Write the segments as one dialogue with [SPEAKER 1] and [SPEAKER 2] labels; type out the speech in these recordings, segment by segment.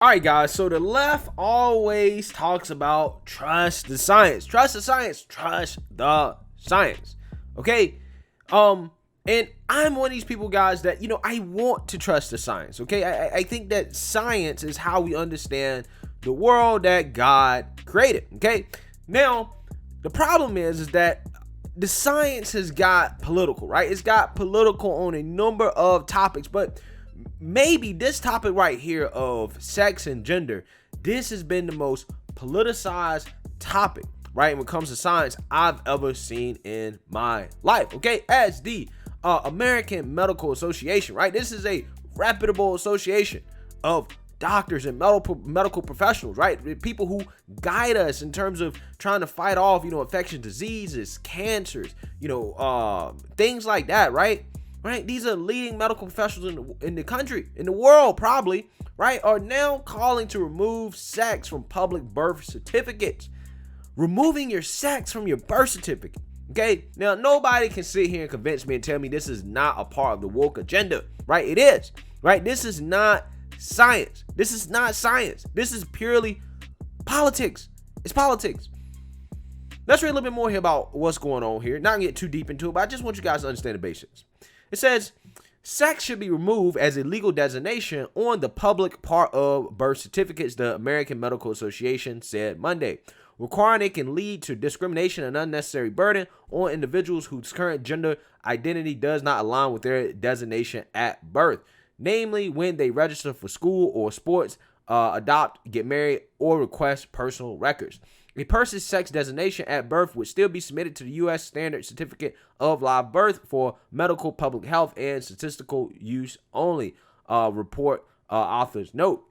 [SPEAKER 1] All right, guys. So the left always talks about trust the science, trust the science, trust the science. Okay. And I'm one of these people, guys, that I want to trust the science. Okay. I think that science is how we understand the world that God created. Okay. Now, the problem is that the science has got political, right? It's got political on a number of topics, but maybe this topic right here of sex and gender, this has been the most politicized topic, right, when it comes to science I've ever seen in my life. Okay, as the American Medical Association, right, this is a reputable association of doctors and medical professionals, right, people who guide us in terms of trying to fight off infectious diseases, cancers, things like that, right. These are leading medical professionals in the country, in the world probably, right, are now calling to remove sex from public birth certificates. Removing your sex from your birth certificate. Okay, now nobody can sit here and convince me and tell me this is not a part of the woke agenda, right? It is, right? This is not science. This is not science. This is purely politics. It's politics. Let's read a little bit more here about what's going on here. Not gonna get too deep into it, but I just want you guys to understand the basics. It says, sex should be removed as a legal designation on the public part of birth certificates, the American Medical Association said Monday. Requiring it can lead to discrimination and unnecessary burden on individuals whose current gender identity does not align with their designation at birth, namely when they register for school or sports, adopt, get married, or request personal records. A person's sex designation at birth would still be submitted to the U.S. Standard Certificate of Live Birth for medical, public health, and statistical use only, report authors note.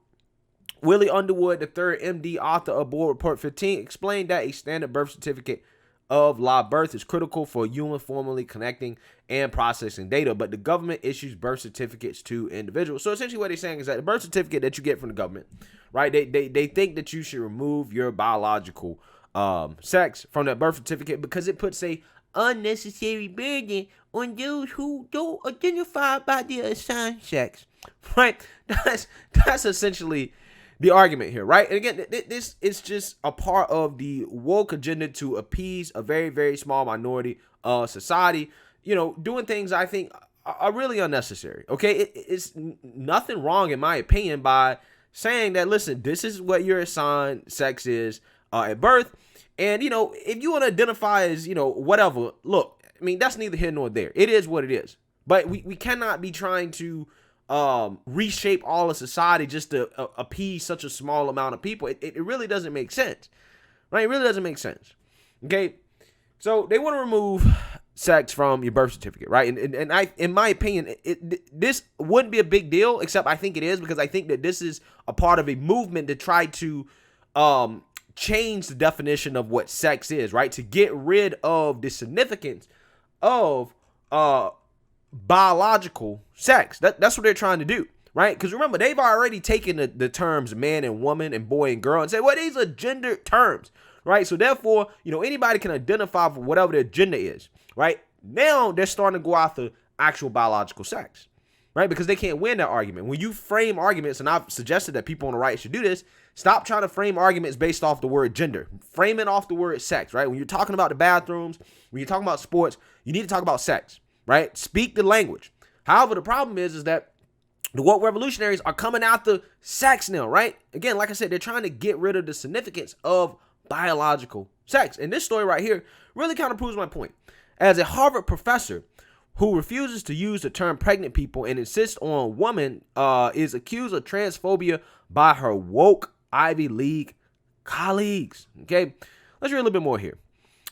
[SPEAKER 1] Willie Underwood, the third MD, author of Board Report 15, explained that a standard birth certificate of live birth is critical for uniformly connecting and processing data, but the government issues birth certificates to individuals. So essentially what they're saying is that the birth certificate that you get from the government, right, they think that you should remove your biological sex from that birth certificate because it puts a unnecessary burden on those who don't identify by their assigned sex, right? That's essentially the argument here, right? And again, this is just a part of the woke agenda to appease a very, very small minority of society, doing things I think are really unnecessary, okay? It's nothing wrong, in my opinion, by saying that, listen, this is what your assigned sex is at birth, and, if you want to identify as, whatever, look, I mean, that's neither here nor there. It is what it is. But we cannot be trying to reshape all of society just to appease such a small amount of people. It really doesn't make sense, right? It really doesn't make sense. Okay, so they want to remove sex from your birth certificate, right? And I, in my opinion, this wouldn't be a big deal, except I think it is, because I think that this is a part of a movement to try to change the definition of what sex is, right? To get rid of the significance of biological sex. That's what they're trying to do, right? Because remember, they've already taken the terms man and woman and boy and girl and said, well, these are gender terms, right? So therefore, anybody can identify for whatever their gender is, right? Now they're starting to go after actual biological sex, right? Because they can't win that argument. When you frame arguments, and I've suggested that people on the right should do this, stop trying to frame arguments based off the word gender. Frame it off the word sex, right? When you're talking about the bathrooms, when you're talking about sports, you need to talk about sex, right? Speak the language. However, the problem is that the woke revolutionaries are coming after sex now, right? Again, like I said, they're trying to get rid of the significance of biological sex. And this story right here really kind of proves my point. As a Harvard professor who refuses to use the term pregnant people and insists on woman is accused of transphobia by her woke Ivy League colleagues. Okay, let's read a little bit more here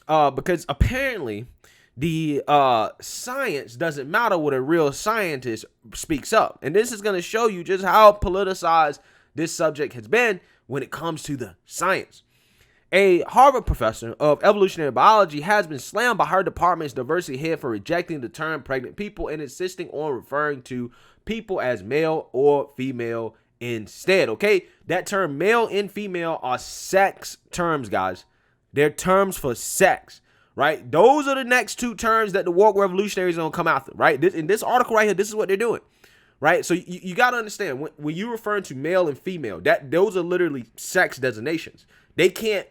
[SPEAKER 1] because apparently the science doesn't matter when a real scientist speaks up. And this is going to show you just how politicized this subject has been when it comes to the science. A Harvard professor of evolutionary biology has been slammed by her department's diversity head for rejecting the term pregnant people and insisting on referring to people as male or female instead. Okay, that term male and female are sex terms, guys. They're terms for sex, right? Those are the next two terms that the woke revolutionaries are going to come after, right? In this article right here, this is what they're doing, right? So you got to understand when you referring to male and female, that those are literally sex designations. They can't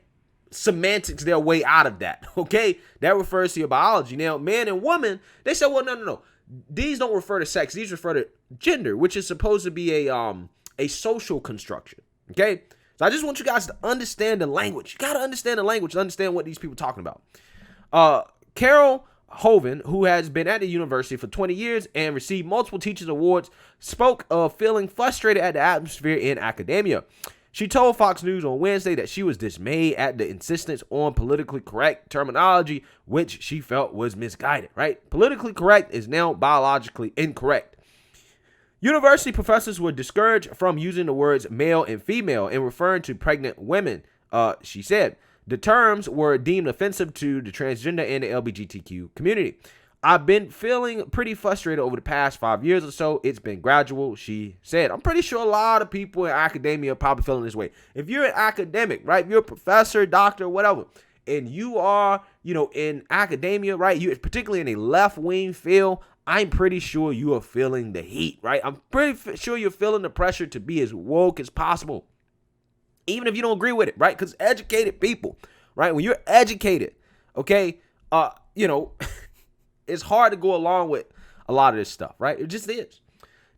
[SPEAKER 1] semantics their way out of that. Okay, that refers to your biology. Now, man and woman, they said, well, no. These don't refer to sex. These refer to gender, which is supposed to be a social construction. Okay, so I just want you guys to understand the language. You got to understand the language to understand what these people are talking about. Carole Hooven, who has been at the university for 20 years and received multiple teachers awards, spoke of feeling frustrated at the atmosphere in academia. She told Fox News on Wednesday that she was dismayed at the insistence on politically correct terminology, which she felt was misguided, right? Politically correct is now biologically incorrect. University professors were discouraged from using the words male and female in referring to pregnant women, she said. The terms were deemed offensive to the transgender and the LGBTQ community. I've been feeling pretty frustrated over the past 5 years or so. It's been gradual, she said. I'm pretty sure a lot of people in academia are probably feeling this way. If you're an academic, right, if you're a professor, doctor, whatever, and you are, in academia, right, you particularly in a left-wing field, I'm pretty sure you are feeling the heat, right? I'm pretty sure you're feeling the pressure to be as woke as possible, even if you don't agree with it, right? Because educated people, right, when you're educated, okay, it's hard to go along with a lot of this stuff, right? It just is.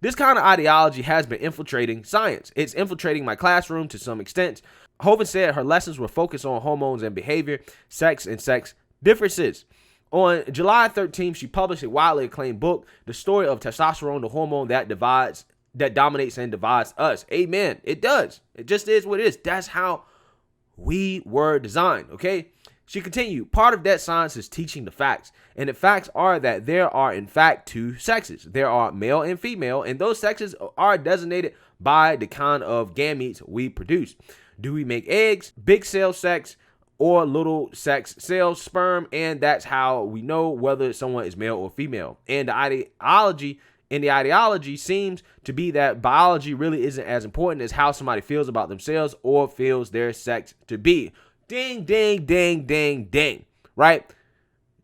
[SPEAKER 1] This kind of ideology has been infiltrating science. It's infiltrating my classroom to some extent. Hooven said her lessons were focused on hormones and behavior, sex and sex differences. On July 13th, she published a widely acclaimed book, The Story of Testosterone, the Hormone That Dominates and Divides Us. Amen. It does. It just is what it is. That's how we were designed, okay? She continued, part of that science is teaching the facts. And the facts are that there are, in fact, two sexes. There are male and female, and those sexes are designated by the kind of gametes we produce. Do we make eggs, big cell sex, or little sex cells, sperm? And that's how we know whether someone is male or female. And the ideology seems to be that biology really isn't as important as how somebody feels about themselves or feels their sex to be. Ding, ding, ding, ding, ding, right?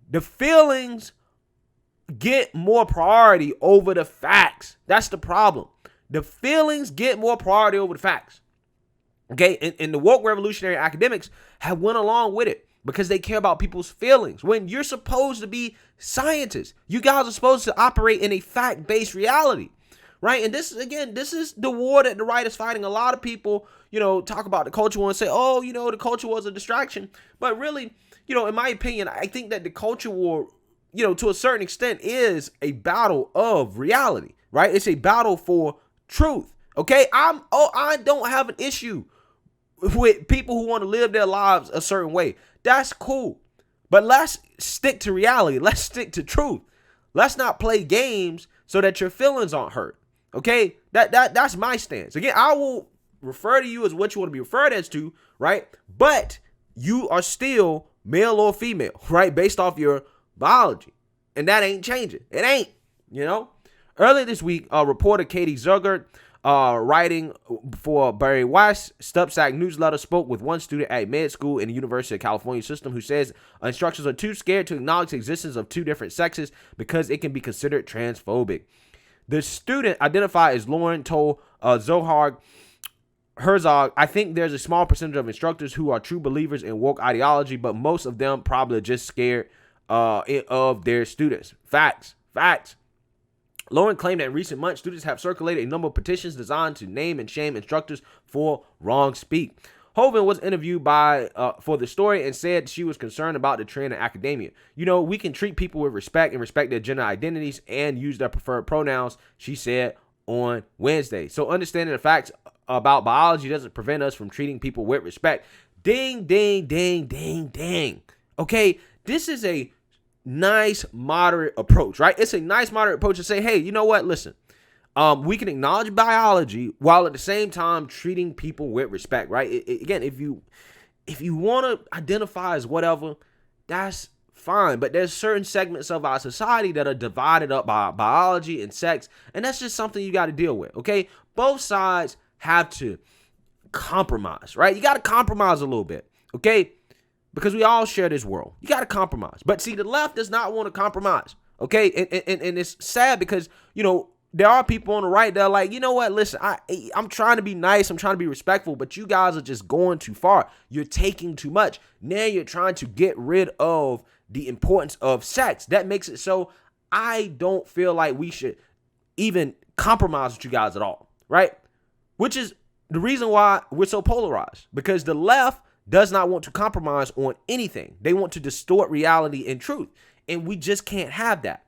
[SPEAKER 1] The feelings get more priority over the facts. That's the problem. The feelings get more priority over the facts. Okay, and the woke revolutionary academics have went along with it because they care about people's feelings. When you're supposed to be scientists, you guys are supposed to operate in a fact-based reality, right? And this is the war that the right is fighting. A lot of people, talk about the culture war and say, oh, the culture war is a distraction. But really, in my opinion, I think that the culture war, to a certain extent is a battle of reality, right? It's a battle for truth. Okay, I don't have an issue with people who want to live their lives a certain way. That's cool. But let's stick to reality. Let's stick to truth. Let's not play games so that your feelings aren't hurt. Okay? That's my stance. Again, I will refer to you as what you want to be referred as to, right? But you are still male or female, right? Based off your biology. And that ain't changing. It ain't, Earlier this week, reporter Katie Zugert, writing for Barry Weiss Substack newsletter, spoke with one student at med school in the University of California system who says instructors are too scared to acknowledge the existence of two different sexes because it can be considered transphobic. The student, identified as Lauren, told Zohar Herzog, I think there's a small percentage of instructors who are true believers in woke ideology, but most of them probably are just scared of their students. Facts. Lauren claimed that in recent months, students have circulated a number of petitions designed to name and shame instructors for wrong speak. Hooven was interviewed for the story and said she was concerned about the trend in academia. We can treat people with respect and respect their gender identities and use their preferred pronouns, she said on Wednesday. So understanding the facts about biology doesn't prevent us from treating people with respect. Ding, ding, ding, ding, ding. Okay, this is a nice moderate approach, right? It's a nice moderate approach to say, hey, you know what? Listen, we can acknowledge biology while at the same time treating people with respect, right? Again, if you want to identify as whatever, that's fine. But there's certain segments of our society that are divided up by biology and sex, and that's just something you got to deal with, okay? Both sides have to compromise, right? You got to compromise a little bit, okay? Because we all share this world. You got to compromise. But see, the left does not want to compromise. Okay. And it's sad because, there are people on the right that are like, you know what, listen, I'm trying to be nice, I'm trying to be respectful, but you guys are just going too far. You're taking too much. Now you're trying to get rid of the importance of sex. That makes it so I don't feel like we should even compromise with you guys at all, right? Which is the reason why we're so polarized, because the left does not want to compromise on anything. They want to distort reality and truth, and we just can't have that.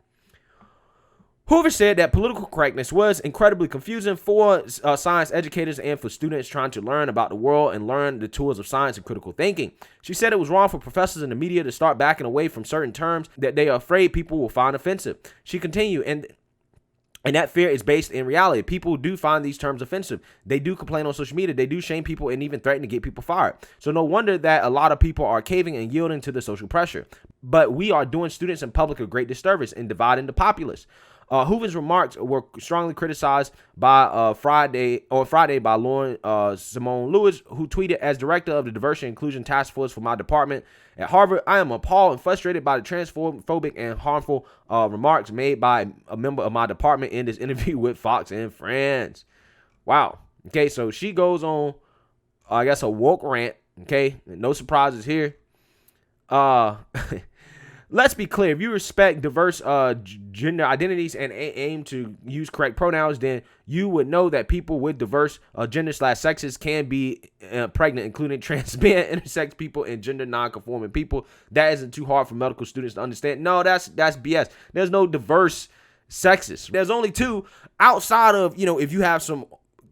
[SPEAKER 1] Hoover said that political correctness was incredibly confusing for science educators and for students trying to learn about the world and learn the tools of science and critical thinking. She said it was wrong for professors in the media to start backing away from certain terms that they are afraid people will find offensive. She continued, and that fear is based in reality. People do find these terms offensive. They do complain on social media. They do shame people and even threaten to get people fired. So no wonder that a lot of people are caving and yielding to the social pressure. But we are doing students in public a great disservice in dividing the populace. Hooven's remarks were strongly criticized by Friday by Lauren Simone Lewis, who tweeted, "As director of the Diversity and Inclusion Task Force for my department at Harvard, I am appalled and frustrated by the transphobic and harmful remarks made by a member of my department in this interview with Fox and Friends." Wow. Okay, so she goes on, I guess, a woke rant. Okay, no surprises here. Let's be clear. If you respect diverse gender identities and aim to use correct pronouns, then you would know that people with diverse gender/sexes can be pregnant, including transgender, intersex people, and gender non-conforming people. That isn't too hard for medical students to understand. No, that's BS. There's no diverse sexes. There's only two outside of, if you have some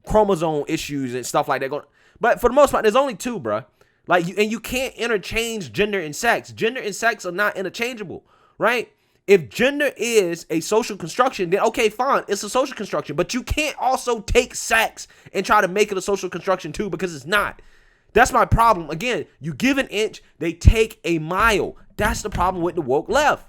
[SPEAKER 1] chromosome issues and stuff like that. But for the most part, there's only two, bruh. You can't interchange gender and sex. Gender and sex are not interchangeable, right? If gender is a social construction, then okay, fine, it's a social construction. But you can't also take sex and try to make it a social construction too, because it's not. That's my problem. Again, you give an inch, they take a mile. That's the problem with the woke left.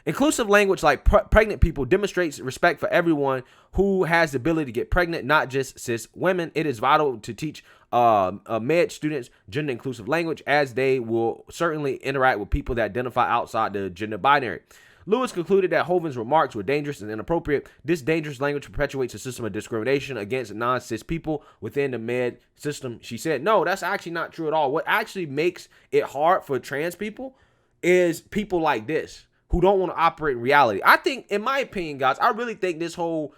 [SPEAKER 1] Inclusive language like pregnant people demonstrates respect for everyone who has the ability to get pregnant, not just cis women. It is vital to teach med students gender inclusive language, as they will certainly interact with people that identify outside the gender binary. Lewis concluded that Hooven's remarks were dangerous and inappropriate. This dangerous language perpetuates a system of discrimination against non-cis people within the med system. She said, no, that's actually not true at all. What actually makes it hard for trans people is people like this, who don't want to operate in reality. I think, in my opinion, guys, I really think this whole,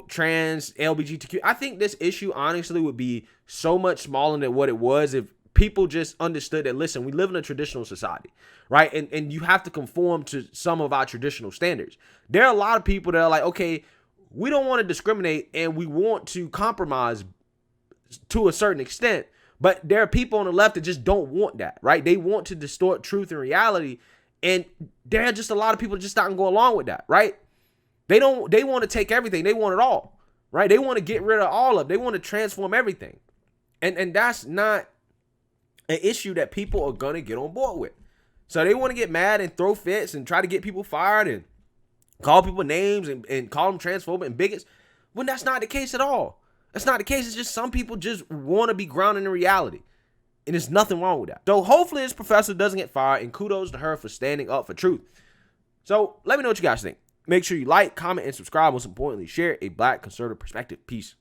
[SPEAKER 1] trans, LGBTQ, I think this issue honestly would be so much smaller than what it was if people just understood that, listen, we live in a traditional society, right? And you have to conform to some of our traditional standards. There are a lot of people that are like, okay, we don't want to discriminate and we want to compromise to a certain extent, but there are people on the left that just don't want that, right? They want to distort truth and reality. And there are just a lot of people just not gonna go along with that, right? They want to take everything. They want it all, right? They want to get rid of all of it. They want to transform everything. And that's not an issue that people are gonna get on board with. So they want to get mad and throw fits and try to get people fired and call people names and call them transphobic and bigots, when that's not the case at all. That's not the case. It's just some people just want to be grounded in reality. And there's nothing wrong with that. So hopefully this professor doesn't get fired, and kudos to her for standing up for truth. So let me know what you guys think. Make sure you like, comment, and subscribe. Most importantly, share a Black conservative perspective. Peace.